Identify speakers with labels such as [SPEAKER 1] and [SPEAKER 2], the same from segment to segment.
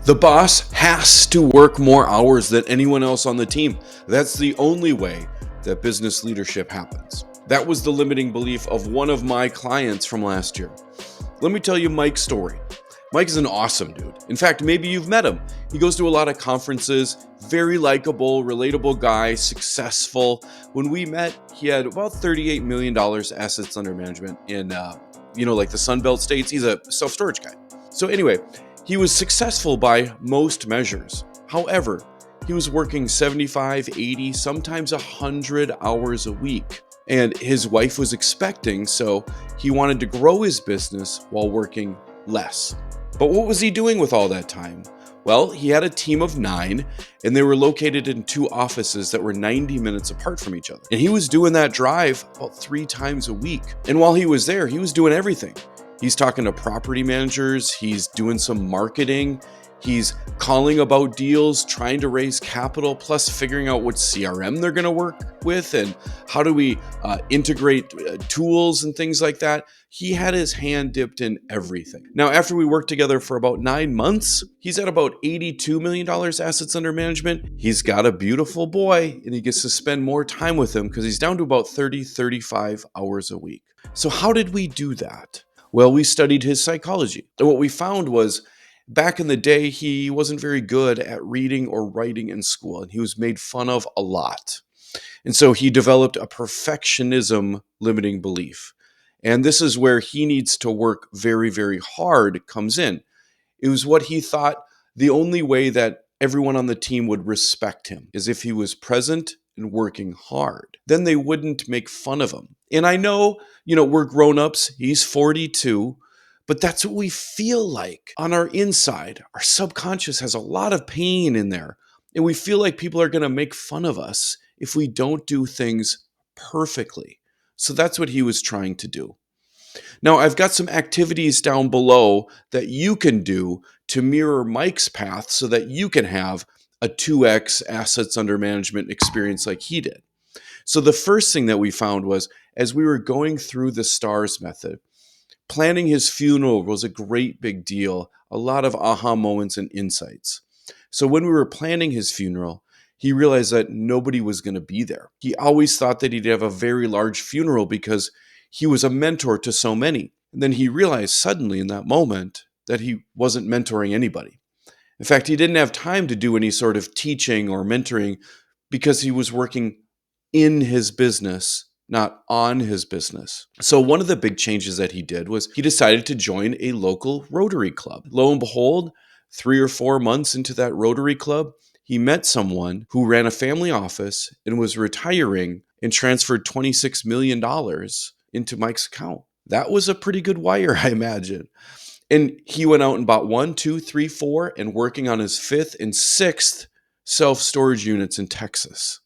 [SPEAKER 1] The boss has to work more hours than anyone else on the team. That's the only way that business leadership happens. That was the limiting belief of one of my clients from last year. Let me tell you Mike's story. Mike is an awesome dude. In fact, maybe you've met him. He goes to a lot of conferences, very likable, relatable guy, successful. When we met, he had about $38 million assets under management in, like the Sunbelt states. He's a self-storage guy. So anyway, he was successful by most measures. However, he was working 75, 80, sometimes 100 hours a week. And his wife was expecting, so he wanted to grow his business while working less. But what was he doing with all that time? Well, he had a team of 9, and they were located in 2 offices that were 90 minutes apart from each other. And he was doing that drive about 3 times a week. And while he was there, he was doing everything. He's talking to property managers, he's doing some marketing, he's calling about deals, trying to raise capital, plus figuring out what CRM they're going to work with and how do we integrate tools and things like that. He had his hand dipped in everything. Now, after we worked together for about 9 months, he's at about $82 million assets under management. He's got a beautiful boy and he gets to spend more time with him because he's down to about 30, 35 hours a week. So how did we do that? Well, we studied his psychology. And what we found was back in the day, he wasn't very good at reading or writing in school, and he was made fun of a lot. And so he developed a perfectionism limiting belief. And this is where he needs to work very, very hard comes in. It was what he thought the only way that everyone on the team would respect him is if he was present and working hard. Then they wouldn't make fun of him. And I know, we're grown-ups. He's 42. But that's what we feel like on our inside. Our subconscious has a lot of pain in there. And we feel like people are going to make fun of us if we don't do things perfectly. So that's what he was trying to do. Now, I've got some activities down below that you can do to mirror Mike's path so that you can have a 2x assets under management experience like he did. So the first thing that we found was, as we were going through the STARS method, planning his funeral was a great big deal, a lot of aha moments and insights. So when we were planning his funeral, he realized that nobody was going to be there. He always thought that he'd have a very large funeral because he was a mentor to so many. And then he realized suddenly in that moment that he wasn't mentoring anybody. In fact, he didn't have time to do any sort of teaching or mentoring because he was working in his business, not on his business. So one of the big changes that he did was he decided to join a local Rotary Club. Lo and behold, 3 or 4 months into that Rotary Club, he met someone who ran a family office and was retiring and transferred $26 million into Mike's account. That was a pretty good wire, I imagine. And he went out and bought 1, 2, 3, 4, and working on his 5th and 6th self-storage units in Texas.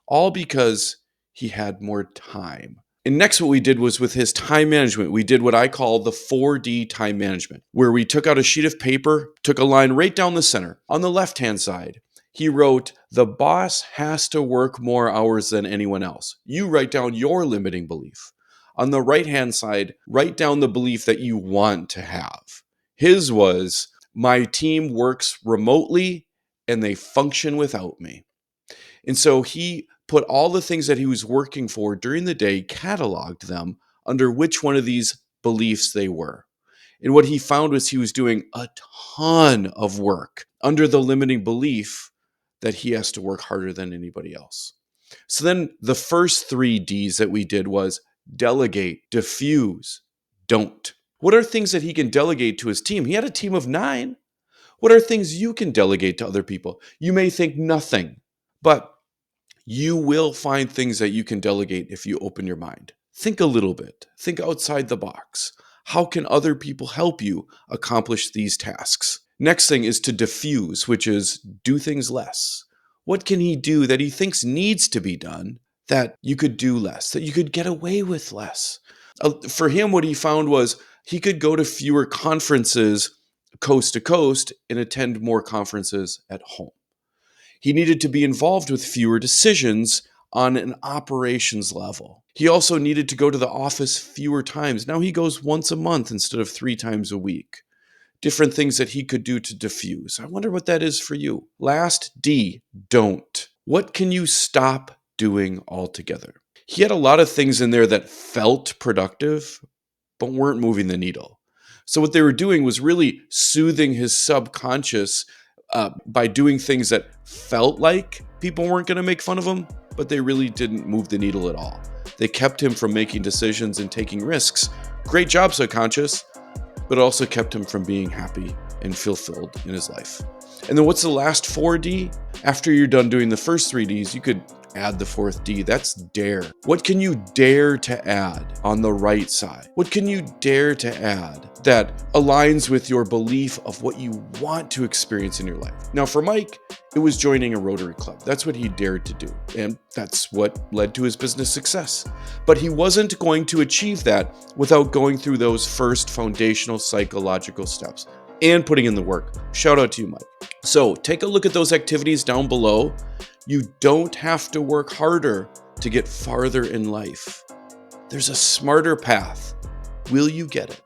[SPEAKER 1] All because he had more time. And next what we did was with his time management, we did what I call the 4D time management, where we took out a sheet of paper, took a line right down the center. On the left-hand side, he wrote, the boss has to work more hours than anyone else. You write down your limiting belief. On the right-hand side, write down the belief that you want to have. His was, my team works remotely and they function without me. And so he put all the things that he was working for during the day, cataloged them under which one of these beliefs they were. And what he found was he was doing a ton of work under the limiting belief that he has to work harder than anybody else. So then the first 3 Ds that we did was delegate, diffuse, don't. What are things that he can delegate to his team? He had a team of 9. What are things you can delegate to other people? You may think nothing, but you will find things that you can delegate if you open your mind. Think a little bit. Think outside the box. How can other people help you accomplish these tasks? Next thing is to diffuse, which is do things less. What can he do that he thinks needs to be done that you could do less, that you could get away with less? For him, what he found was he could go to fewer conferences coast to coast and attend more conferences at home. He needed to be involved with fewer decisions on an operations level. He also needed to go to the office fewer times. Now he goes once a month instead of 3 times a week. different things that he could do to diffuse. I wonder what that is for you. Last D, don't. What can you stop doing altogether? He had a lot of things in there that felt productive, but weren't moving the needle. So what they were doing was really soothing his subconscious by doing things that felt like people weren't going to make fun of him, but they really didn't move the needle at all. They kept him from making decisions and taking risks. Great job, subconscious, but it also kept him from being happy and fulfilled in his life. And then what's the last 4D? After you're done doing the first 3Ds, you could add the fourth D. That's dare. What can you dare to add on the right side? What can you dare to add that aligns with your belief of what you want to experience in your life? Now, for Mike, it was joining a Rotary Club. That's what he dared to do. And that's what led to his business success. But he wasn't going to achieve that without going through those first foundational psychological steps and putting in the work. Shout out to you, Mike. So take a look at those activities down below. You don't have to work harder to get farther in life. There's a smarter path. Will you get it?